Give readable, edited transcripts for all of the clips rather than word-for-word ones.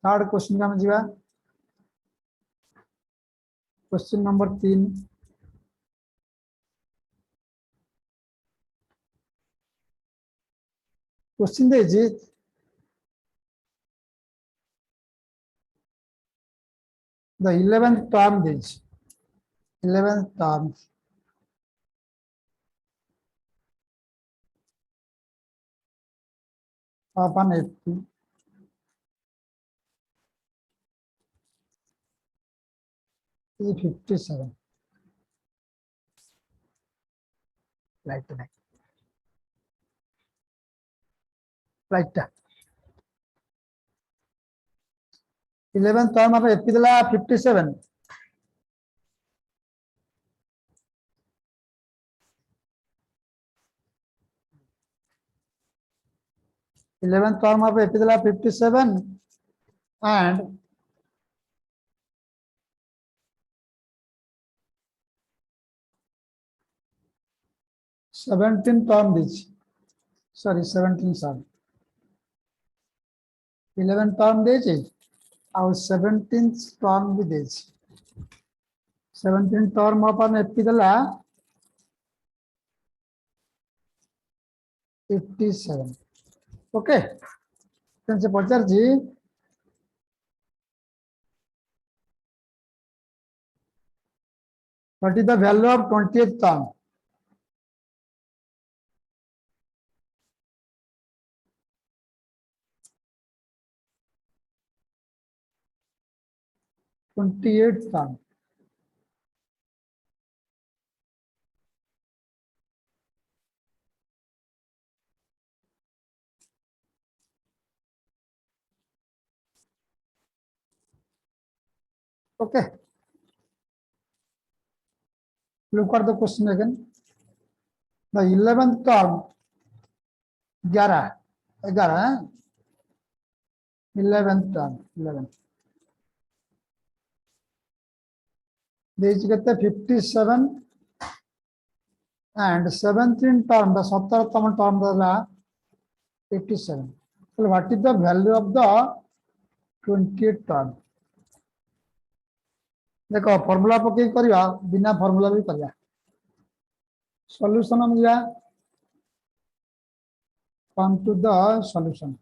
Third question का जीवा question number 3 question देजी the 11th term देजी 11th term अपन 80 is 57 right 11th term of एपिदला 57 11th term of एपिदला 57 and सेवेंटीन टर्म दीजिए सॉरी 17 साल 11 टर्म दीजिए और 17 टर्म भी दीजिए 17 टर्म अपन एपिदला 57 ओके से पचार जी what is the value of 20th term term okay look at the question again the 11th term 11 11th term 11 देज कहते 57 and 17 term the 17th term दला 87 so what is the value of the 20th term देखो formula पके करिया बिना formula भी करिया solution हम जा कम टू द सॉल्यूशन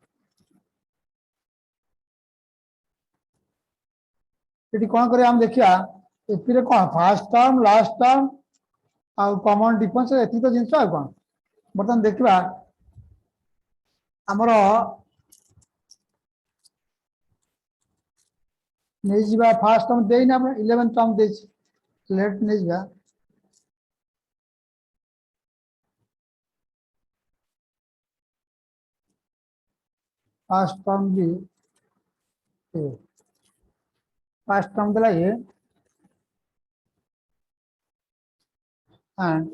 एटी कोन करे हम देखिया एपिरे कोन फर्स्ट टर्म लास्ट टर्म आ कॉमन डिफरेंस एती तो जिंस आ कोन बर्तन देखिबा हमरो नहीं जीवा फर्स्ट टर्म देई ना 11 टर्म दे लेट नहीं जीवा फर्स्ट टर्म भी फर्स्ट टर्म दिला ये एंड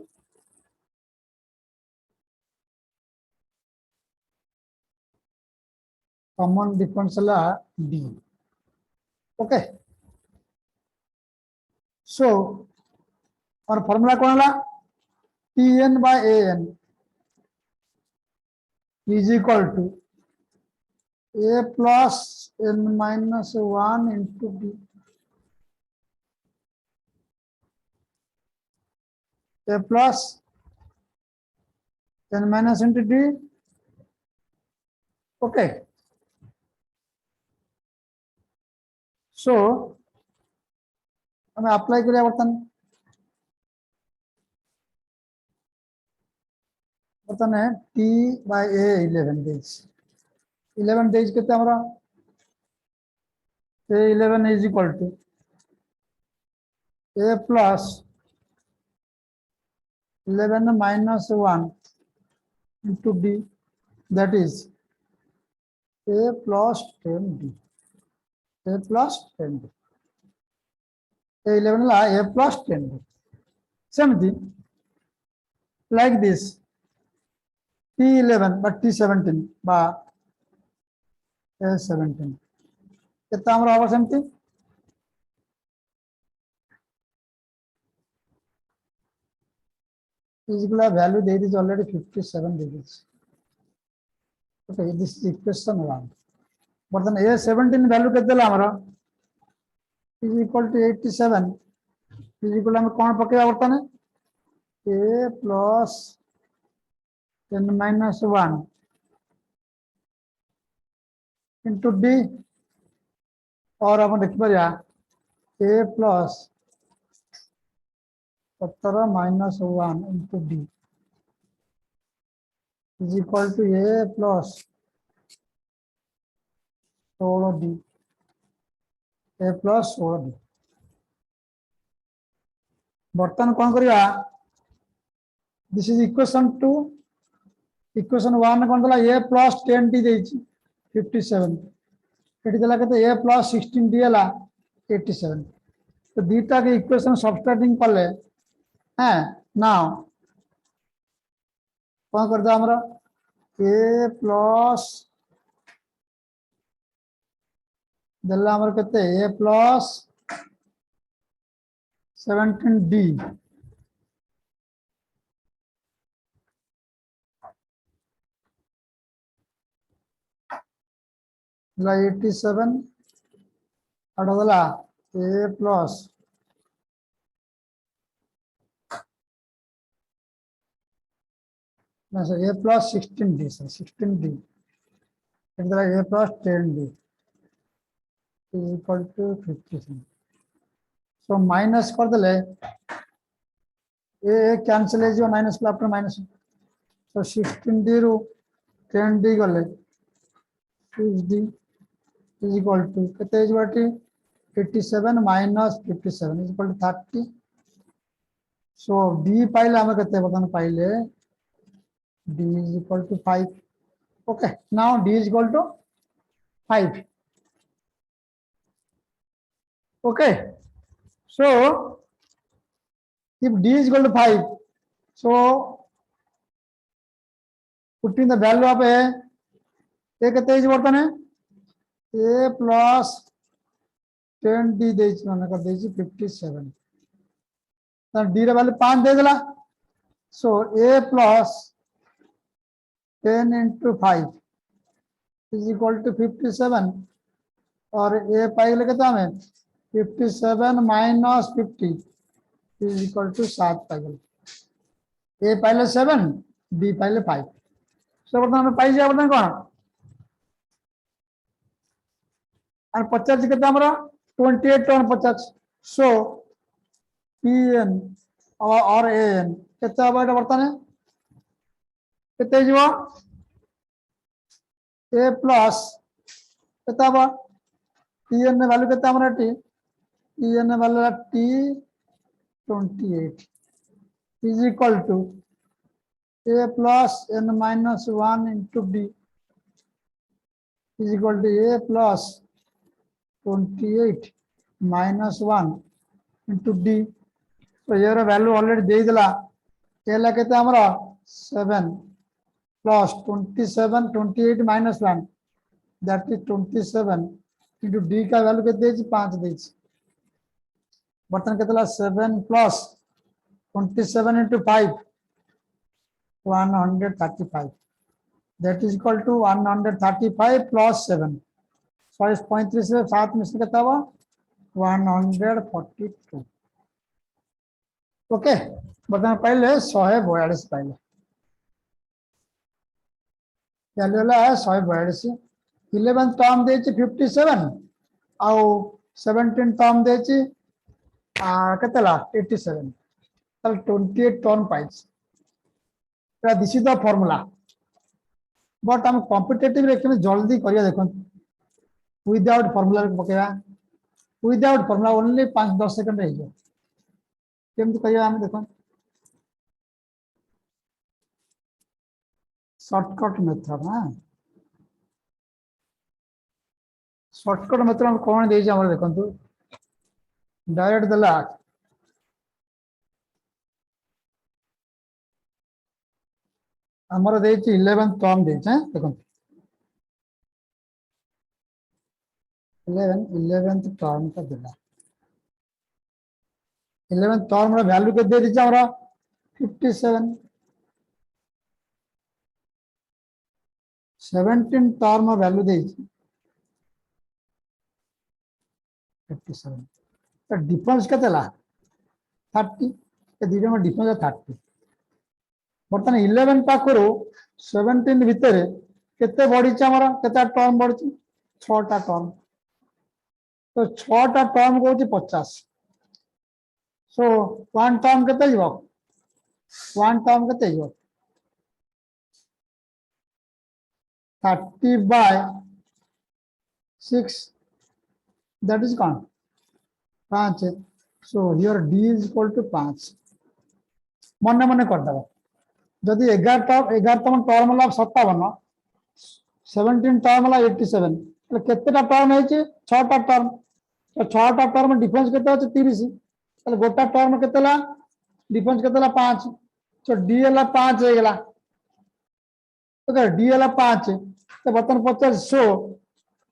कॉमन डिफरेंस ला डी ओके सो और फार्मूला कौन ला Tn by An is equal to A plus N minus 1 into B A plus N minus into D okay so हमें अप्लाई करिया बर्तन है T by A 11 days कितने हमारा A11 is equal to A plus 11 minus 1 into D that is A plus 10D A plus 10D A11 La A plus 10D same thing like this T11 but T17 बा A17 कितना हमारा होगा same thing is equal value दे दीजिए already 57 दे दीजिए okay this is equation 1 बर्तन a 17 value के is equal to 87 is equal हम कौन पकेगा बर्तन a plus n minus 1 into d और आप देखिए a plus 17 minus 1 into d is equal to a plus 16 d a plus 16 d बर्तमान कौन करिया दिस इज इक्वेशन 2 इक्वेशन 1 कौन था ए प्लस 10 डी देछि 57 एटी देला केते ए प्लस 16 डी हला 87 तो दीटा के इक्वेशन सबस्ट्रैक्टिंग करले हैं नाउ कौन करदा हमरा ए प्लस देला हमर केते ए प्लस 17 डी ला 87 अडगला ए प्लस ना sir a plus 16 d sir 16 d इधर a plus 10 d is equal to 57 so minus कर देले ए कैंसिल है जो minus plus after minus so 16 d रो 10 डी गले 6 डी is equal to कितने इज बाटी 87 minus 57 is equal to 30 so d पाइले हमें कितने बताना पाइले d is equal to 5 okay now d is equal to 5 okay so if d is equal to 5 so putting the value of a कितने is बर्तन है ए plus 10 D देछि माने कर देछि 57 त डी रे वैल्यू 5 दे देला सो ए plus 10 into 5 is equal to 57 और ए पाइले केता हमें 57 minus 50 is equal to 7 पाइले ए पाइले 7 डी पाइले 5 सो बर्तमान हमें पाइ जा बर्तमान कोन और 50 के 28 टन 50 सो पीएन और एन केते बाटा बर्तन केते जीवो ए प्लस केते बा पीएन ने वैल्यू केते हमरा टी पीएन ने value T 28 is equal to a plus n minus 1 into d is equal to a plus 28 minus 1 into d so here value already दे दिला ए ला केते हमरा 7 plus 27 28 minus 1 that is 27 into d का value केते देछि 5 देछि बर्तन केतेला 7 plus 27 into 5 135 that is equal to 135 plus 7 35 से 7 में से कितना हुआ 142 ओके बताना पहले 142 पहले क्या लेला है 142 11 टर्म देछि 57 आउ 17 टर्म देछि केतला 87 तल 28 टर्म पाइछ this is the formula but हम कॉम्पिटिटिव रे केमे जल्दी करिया देखन विदाउट फार्मूला पकेवा विदाउट फार्मूला ओनली 5-10 सेकंड रह जाए केमति करिया हम देखो शॉर्टकट मेथड ना शॉर्टकट मेथड हम कोन देइ हमर देखंतु डायरेक्ट दला हमर देइ 11 टर्म देइ छै देखंतु 11th टर्म का दिला 11th टर्म रा वैल्यू के दे दी हमरा 57 17 टर्म वैल्यू दे 57 तो डिफरेंस केते ला 30 ए दिरे में डिफरेंस 30 बर्तमान 11 पाखरु 17 भितर केते बढ़ी हमर केते टर्म बढ़ी 6टा टर्म तो 6टा टर्म को 50 सो वन टर्म केते जीवो वन टर्म केते जीवो 30 by 6 that is count 5 so here d is equal to 5 मन मन कर दबा जदि 11तम टर्म ला 57 17 टर्म ला 87 तो केतेटा टर्म है 6टा टर्म तो 6टा टर्म डिफरेंस केते আছে 30 तो गोटा टर्म केते ला डिफरेंस केते ला 5 तो डी ला 5 हो गेला ओके डी ला 5 तो बर्तन 50 सो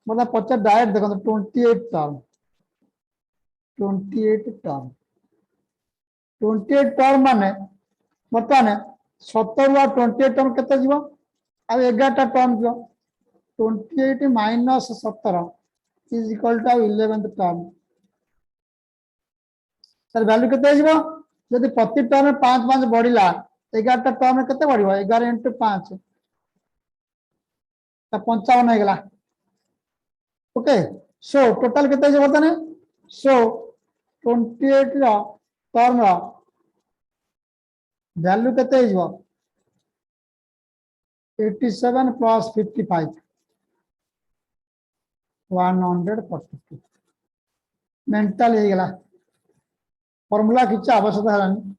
मतलब 50 डायरेक्ट देखो 28 टर्म 28 टर्म माने बर्तमान 70 और 28 टर्म केते जीवो आ 11टा टर्म जीवो 28 minus 17 is equal to 11th term sir value केते जीवो यदि प्रति टर्म 5 5 बढ़िला 11टा टर्म केते बढ़िबो 11 * 5 तो 55 हो गेला ओके सो टोटल केते जीवो तने सो 28 रो टर्म रो वैल्यू केते जीवो 87 plus 55 142 मेंटल हो गला फॉर्मूला किछ आवश्यकता हलानी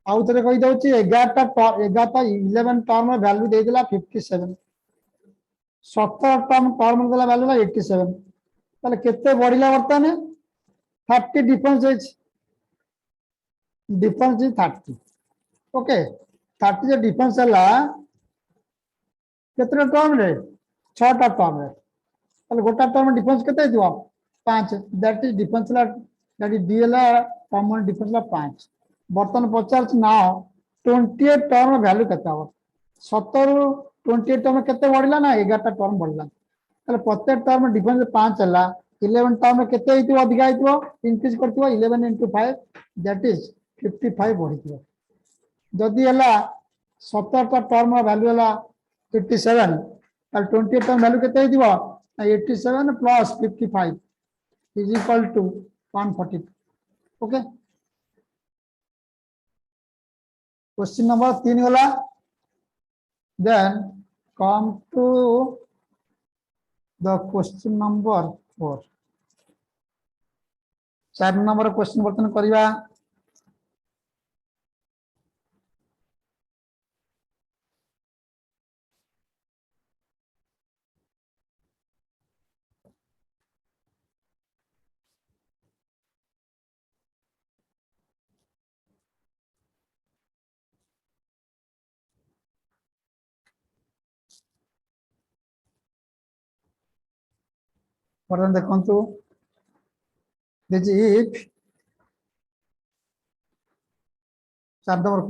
आउ तरे कहि दउची 11 टर्म वैल्यू दे दिला 57 17 टर्म देला वैल्यू 87 ताले केते बढ़िला वर्तमान 30 डिफरेंस है डिफरेंस इज 30 ओके 30 जो डिफरेंस हला केते टर्म रे 6टा टर्म रे ताले गोटा टर्म डिफरेंस केते दियो 5 दैट इज डिफरेंस ला दैट इज डी ला कॉमन डिफरेंस ला 5 बर्तन 50 नाउ 28 टर्म वैल्यू केते हो 70 28 टर्म केते बढ़िला ना 11टा टर्म बढ़िला ताले प्रत्येक टर्म डिफरेंस 5 हला 11 टर्म केते हितो अधिका हितो इंक्रीज करथिबो 11 * 5 दैट इज 55 बढ़िथिबो जदी हला 17टा टर्म वैल्यू हला 57 ताले 28 टर्म वैल्यू केते हितो 87 plus 55 is equal to 142 okay question number 3 गला then come to the question number 4 4 number question बर्तन करिवा बर्तन देखंतु if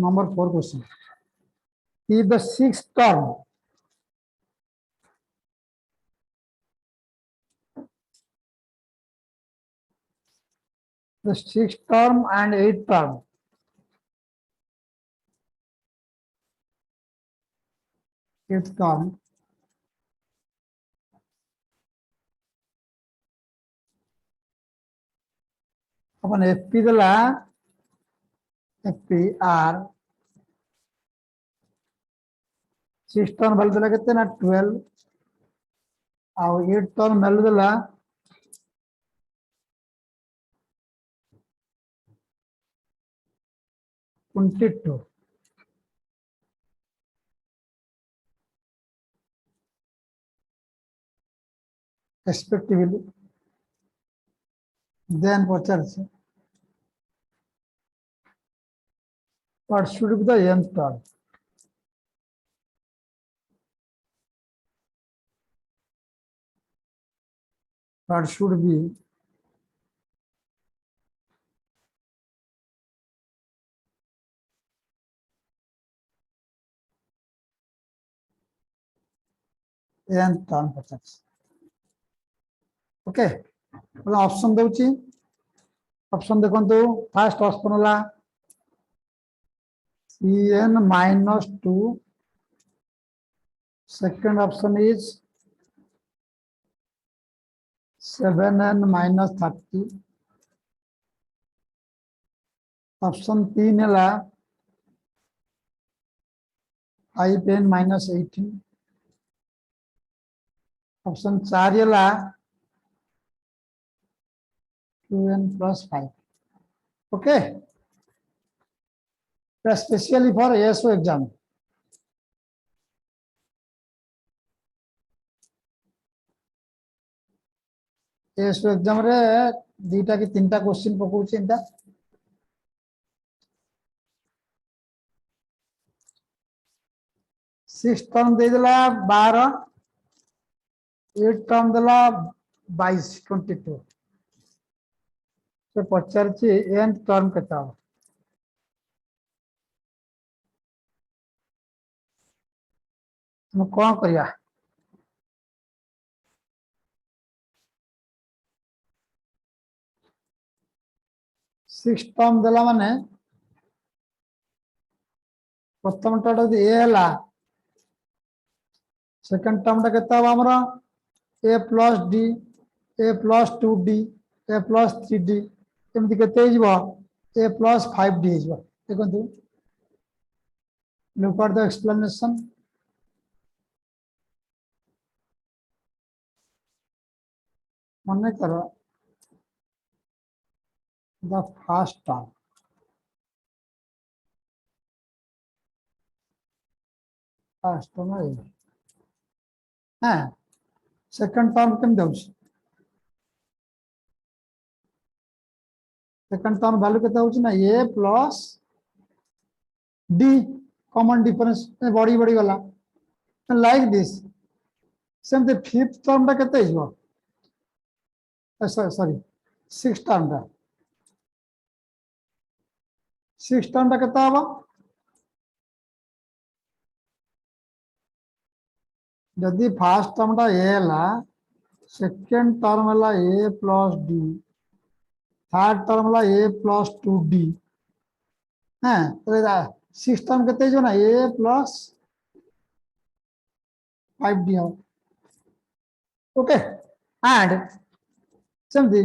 number 4 question if the sixth term the sixth term and eighth term अपन एफपी दला एफपी आर सिक्स टर्म वैल्यू दला केते ना 12 आ 8 टर्म वैल्यू दला 22 respectively then what should be the nth term what should be nth term okay option दूची ऑप्शन देखो फास्ट ऑप्शन होला Cn -2 second option is 7n -30 option 3 है 5n -18 ऑप्शन 4 है 2n +5 okay specially for SO exam SO exam रे दुईटा कि तीनटा question पकाउछि एंता 6 term दे देला 12 8 टर्म देला 22 22 से पचारछि एंड टर्म केता हम कौन करिया 6 टर्म देला माने प्रथम टा ए हला सेकंड टर्म टा केता हमरा a + d a + 2d a + 3d एमती केते हिजबो a + 5d हिजबो देखंतु लुक एट द एक्सप्लेनेशन मन करो द फर्स्ट टर्म है हाँ सेकंड टर्म केम दउछ सेकंड टर्म वैल्यू केते होछ ना a + d कॉमन डिफरेंस बड़ी बड़ी वाला like this same the fifth term टा केते हिजबो सॉरी सिक्स टर्म टा सिक्स टर्म टा केते हबो जदि फर्स्ट टर्म टा a हला सेकंड टर्म हला a + d थर्ड टर्म हला a + 2d हां तो सिक्स टर्म केते जो ना a + 5d हो ओके एंड समझी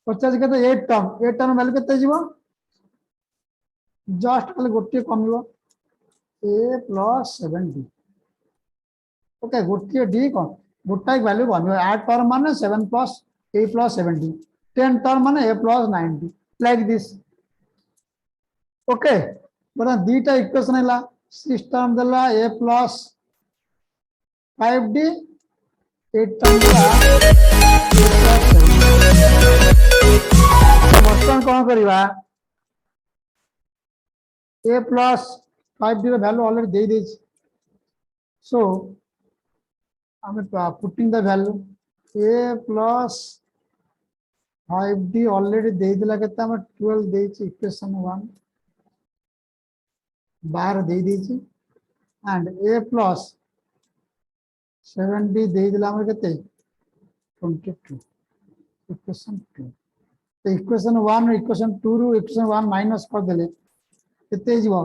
पचास के 8 टर्म वैल्यू केते जीवो जस्ट खाली गोटे कमिवो a + 7d ओके गोटे d को गोटाई वैल्यू कमिवो 8 टर्म माने 7 + a + 7d 10 टर्म माने a + 9d like this okay बरा दीटा इक्वेशन हला सिस्टम देला a + 5d 8 टर्म देला बर्तन कौन करिवा a + 5d ର value already देई देछि so I'm putting the value a + 5d already देई दिला केते हम 12 देछि इक्वेशन 1 12 देई देछि and a + 7d देई दिला हम केते 22 इक्वेशन 2 तो इक्वेशन 1 इक्वेशन 2 रु इक्वेशन 1 माइनस कर देले केते जीवो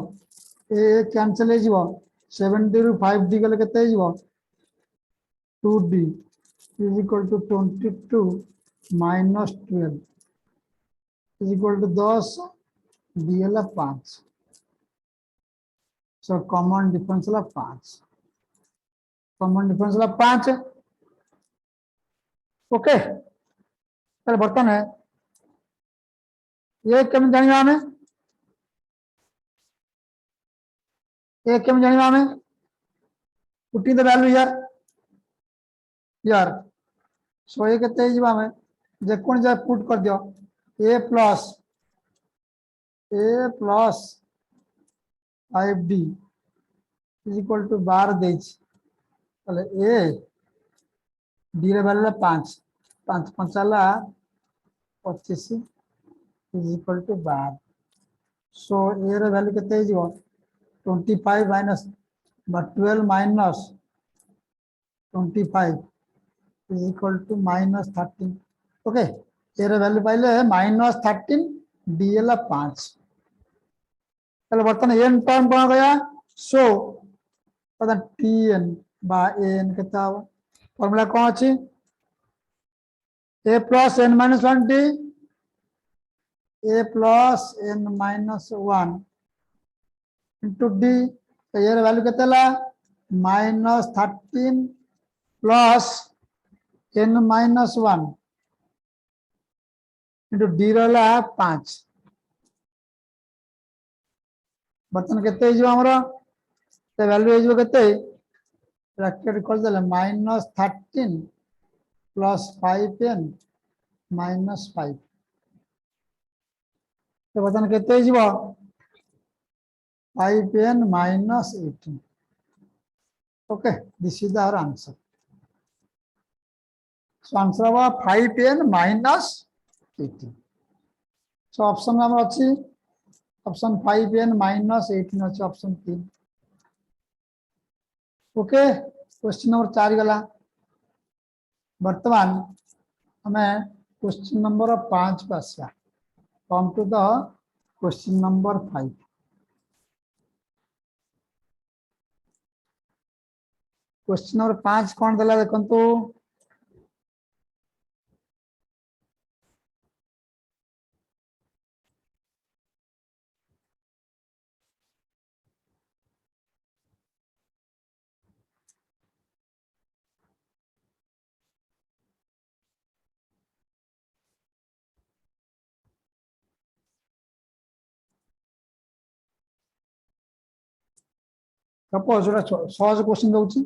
ए कैंसिल जीवो 7d रु 5d गले केते जीवो 2d is equal to 22 minus 12 is equal to 10 d हला 5 so common difference हला 5 common difference हला 5 ओके ताले बर्तन है ये केम जानिबा हमें ये केम जानिबा हमें पुटिंग द वैल्यू यार सो ये केते हिजबा हमें जे कोन जा पुट कर दियो a + 5d is equal to 12 देछि ताले a d रे वैल्यू 5 5 5 हला 25 is equal to 12 so a रे वैल्यू केते हिजबो 25 minus but 12 minus 25 is equal to -13। Okay एयर वैल्यू पाइले -13 डी है 5 তাহলে বর্তমানে n टर्म कौन गया सो पता tn बा an केते हो फॉर्मूला कौन अछि a plus n minus 1 d a plus n minus 1 into d air value केते ला -13 plus n minus 1 into d रहा 5 बर्तन केते हो हमरा ते वैल्यू हो केते ब्रैकेट खोल देले -13 plus 5n minus 5 तो बर्तन केते हो 5n minus 18 okay this is our answer so answer होगा 5n minus 18 so option में हमरा अछि ऑप्शन 5n minus 18 अच्छे ऑप्शन 3 ओके क्वेश्चन नंबर 4 गला वर्तमान हमें क्वेश्चन नंबर 5 पे आसा come to the question number 5 question number 5 कौन देला देखंतु सपोज जोड़ा सहज क्वेश्चन दउची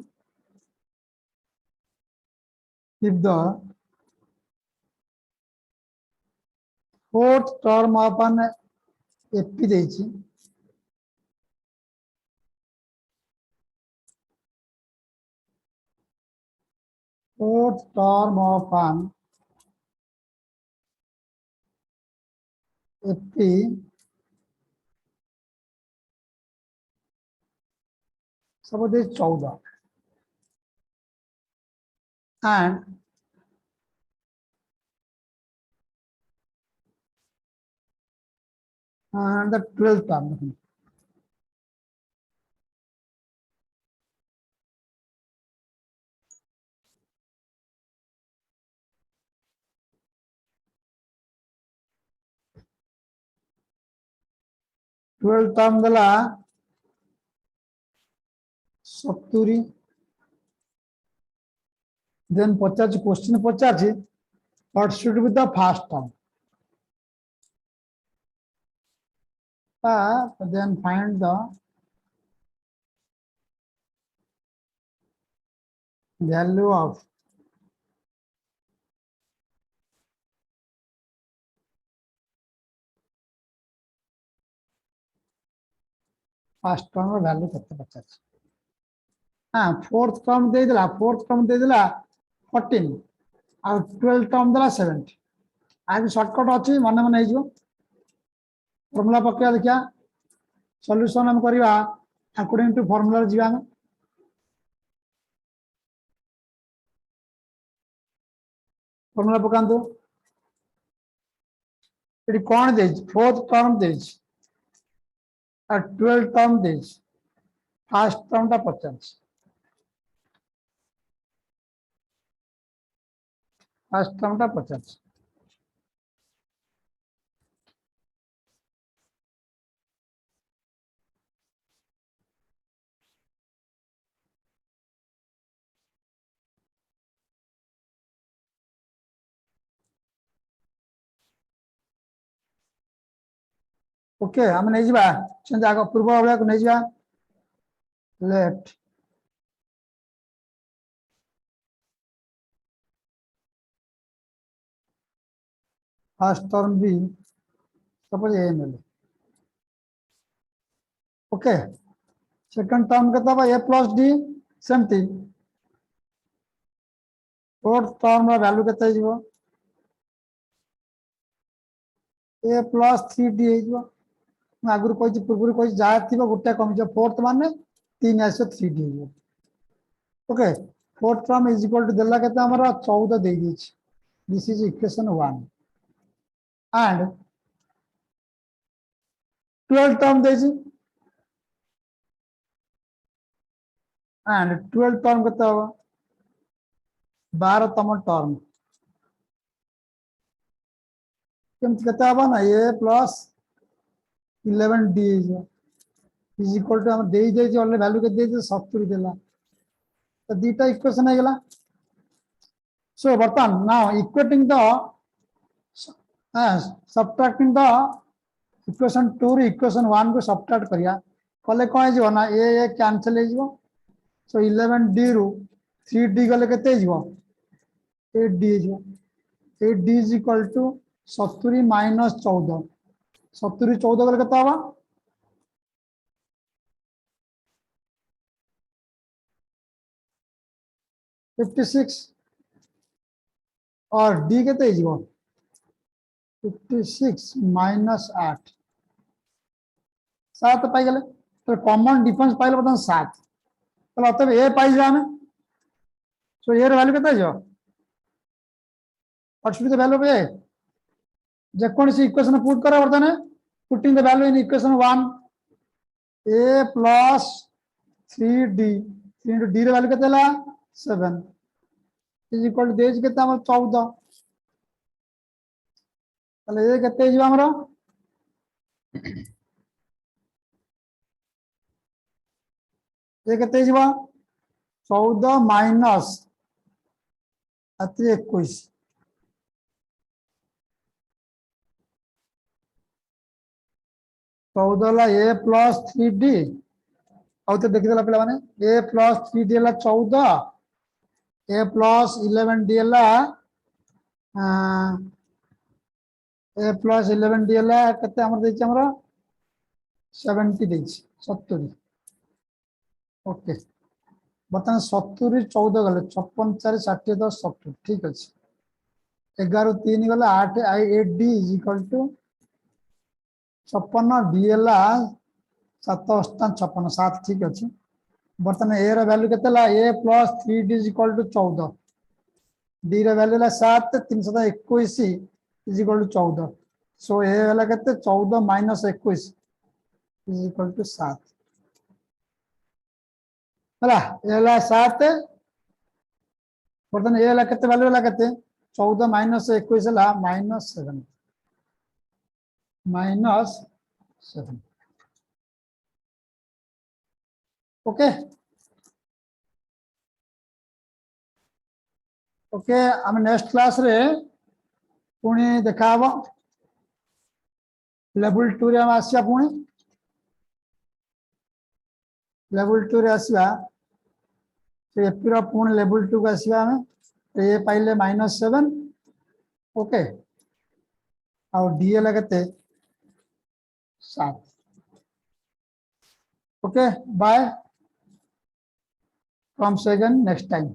if the fourth term of an fp देची fourth term of an fp suppose 14 and the 12th term 12th term देला 70 then पचास क्वेश्चन पचास what should be the first term then find the value of first term value केते 50 हां fourth term दे दिला 14 और 12 term दिला 70 आज shortcut अछि मन मन हे जो फार्मूला पक्का देखिया सॉल्यूशन हम करबा अकॉर्डिंग टू फार्मूला जीवा फार्मूला पकांदो इडी कोन दे फोर्थ टर्म दे और 12 टर्म दे फर्स्ट टर्म टा 50 फर्स्ट टर्म टा 50 ओके हम नहीं जीवा सेंत आग पूर्व भाग को नहीं जीवा let first term be suppose a मिले ओके सेकंड टर्म केता बा ए प्लस डी सेमती फोर्थ टर्म रा वैल्यू केता जीवो ए प्लस 3d हे जीवो आगुर कोइ पूर्व कोइ जा थिबो गुटे कम जो फोर्थ माने 3 आसे 3d हे okay fourth term is equal to देला केते हमरा 14 दे दीछ this is equation 1 and 12 term देजी एंड 12 टर्म केते हो 12 तम टर्म केम केते हो ना a plus 11d is equal to हम दे दे जे वैल्यू के दे 70 देला तो दीटा इक्वेशन है गला so बर्तन now equating the subtracting the equation 2 रे equation 1 को subtract करिया कले कोन जीव ना a कैंसिल हे जीव so 11d रु 3d गले केते जीव 8d जीव 8d is equal to 70 minus 14 70 14 गले केते होबा 56 और d केते जीव 56 minus 8 7 पाई गले तो कॉमन डिफरेंस पाइल बतन 7 तो अतः ए पाई जाने सो ए रे वैल्यू केते जो what should be the value of a जे कोन सी इक्वेशन पुट करा बतन putting the value in equation 1 a plus 3d 3 into d रे वैल्यू केते ला 7 इज इक्वल टू देज केते हमर 14 তাহলে এ কেতে যাব আমরা এ কেতে যাব 14 minus 21 14 La a plus 3d आउ तो देखि देला पिला माने a प्लस 3d ला 14 a प्लस 11d ला ए प्लस 11d ला कते हमर दै छै हमरा 70 दै छै 70 ओके बतन 70 14 गले 56 4 60 10 70 ठीक अछि 11 3 गला 8 8d is equal to 56 d ला 7 8 56 7 ठीक अछि बतन a रा वैल्यू केते ला a plus 3d is equal to 14 d रा वैल्यू ला 7 321 is equal to 14 so a वाला कहते 14 minus 21 is equal to 7 हला ए वाला 7 बर्तन ए वाला कहते वैल्यू वाला कहते 14 minus 21 ला -7 -7 ओके ओके हम नेक्स्ट क्लास रे पुणी देखा लेवल 2 रे हम आसिया पुणी लेवल 2 रे आसिया तो एपीर पुणी लेवल 2 को आसिया हमें तो ये पाइले -7 ओके और डी लगते 7 ओके बाय कम से नेक्स्ट टाइम